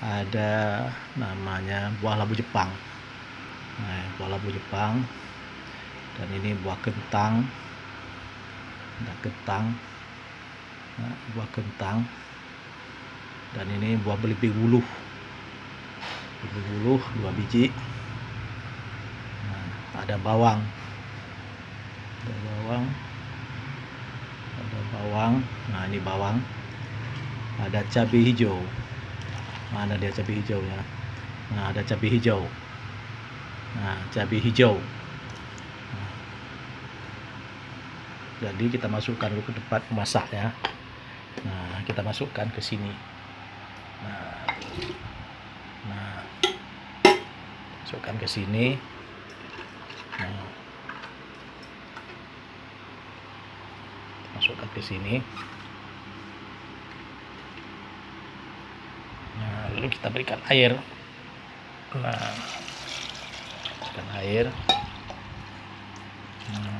ada namanya buah labu Jepang. Nah, buah labu Jepang, dan ini buah kentang. Nah, buah kentang, dan ini buah beliping wuluh. 2 biji. Nah, ada bawang, nah ini bawang, ada cabai hijau. Mana dia cabai hijau ya? Nah, ada cabai hijau. Nah, cabai hijau. Nah, jadi kita masukkan dulu ke tempat memasak ya. Nah, kita masukkan ke sini. Nah, masukkan ke sini. Nah, masukkan ke sini. Nah, lalu kita berikan air. Nah, berikan air. Nah,